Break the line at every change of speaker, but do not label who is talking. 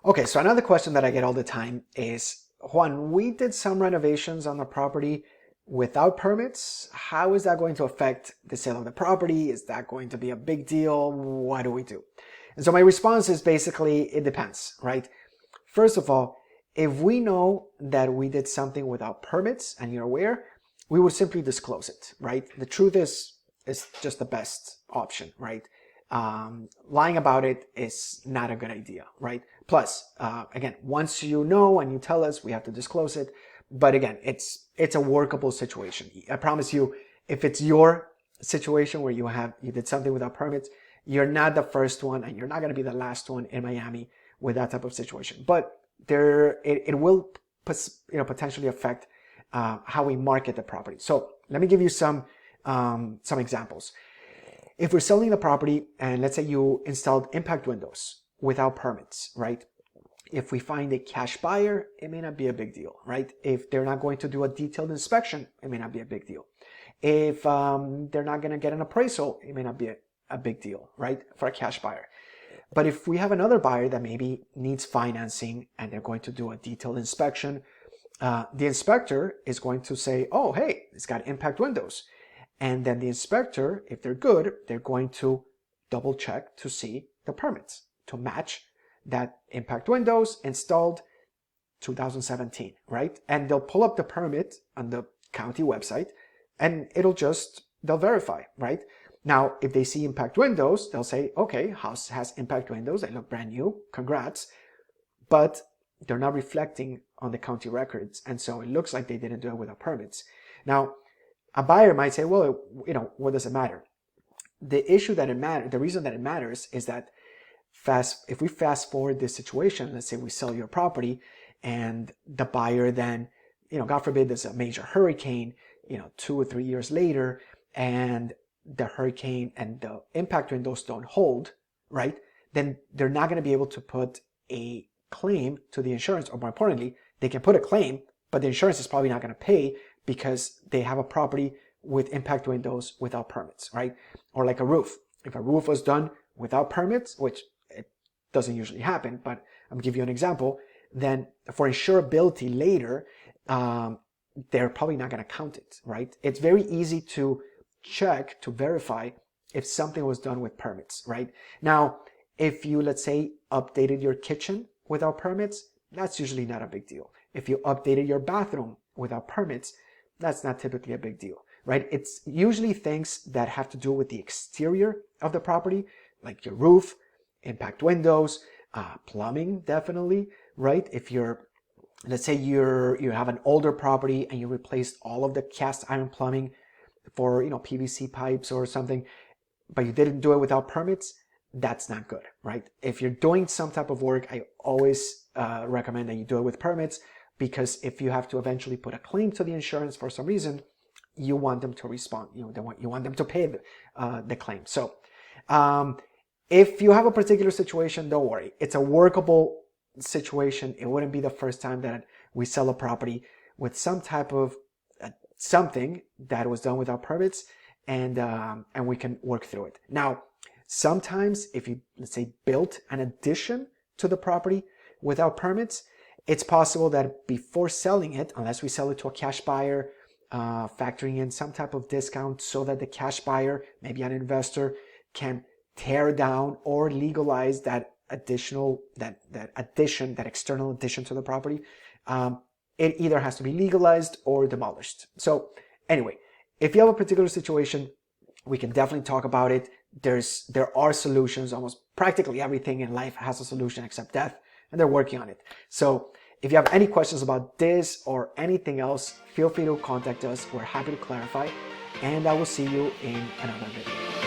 Okay, so another question that I get all the time is, Juan, we did some renovations on the property without permits. How is that going to affect the sale of the property? Is that going to be a big deal? What do we do? And so my response is basically, it depends, right? First of all, if we know that we did something without permits and you're aware, we will simply disclose it, right? The truth is just the best option, right? Lying about it is not a good idea, right? Plus, again, once you know and you tell us, we have to disclose it. But again, it's a workable situation. I promise you, if it's your situation where you did something without permits, you're not the first one and you're not going to be the last one in Miami with that type of situation. But it will potentially affect how we market the property. So let me give you some examples. If we're selling the property and let's say you installed impact windows without permits, right? If we find a cash buyer, it may not be a big deal, right? If they're not going to do a detailed inspection, it may not be a big deal. If they're not going to get an appraisal, it may not be a big deal, right? For a cash buyer. But if we have another buyer that maybe needs financing and they're going to do a detailed inspection, the inspector is going to say, oh, hey, it's got impact windows. And then the inspector, if they're good, they're going to double check to see the permits to match that impact windows installed 2017, right? And they'll pull up the permit on the county website and they'll verify, right? Now, if they see impact windows, they'll say, okay, house has impact windows. They look brand new. Congrats. But they're not reflecting on the county records. And so it looks like they didn't do it without permits. Now, a buyer might say, well, what does it matter? The reason that it matters is that if we fast forward this situation, let's say we sell your property and the buyer then, God forbid there's a major hurricane, 2 or 3 years later, and the hurricane and the impact windows don't hold, right? Then they're not going to be able to put a claim to the insurance, or more importantly, they can put a claim, but the insurance is probably not going to pay because they have a property with impact windows without permits, right? Or like a roof. If a roof was done without permits, which it doesn't usually happen, but I'm giving you an example, then for insurability later, they're probably not going to count it, right? It's very easy to check, to verify if something was done with permits, right? Now, if you, let's say, updated your kitchen without permits, that's usually not a big deal. If you updated your bathroom without permits, that's not typically a big deal, right? It's usually things that have to do with the exterior of the property, like your roof, impact windows, plumbing, definitely, right? If let's say you have an older property and you replaced all of the cast iron plumbing for, PVC pipes or something, but you didn't do it without permits, that's not good, right? If you're doing some type of work, I always recommend that you do it with permits, because if you have to eventually put a claim to the insurance for some reason, you want them to respond. You want them to pay the claim. So if you have a particular situation, don't worry. It's a workable situation. It wouldn't be the first time that we sell a property with some type of something that was done without permits, and we can work through it. Now, sometimes if you, let's say, built an addition to the property without permits, it's possible that before selling it, unless we sell it to a cash buyer, factoring in some type of discount so that the cash buyer, maybe an investor, can tear down or legalize that external addition to the property, it either has to be legalized or demolished. So anyway, if you have a particular situation, we can definitely talk about it. There are solutions. Almost practically everything in life has a solution except death, and they're working on it. So if you have any questions about this or anything else, feel free to contact us. We're happy to clarify, and I will see you in another video.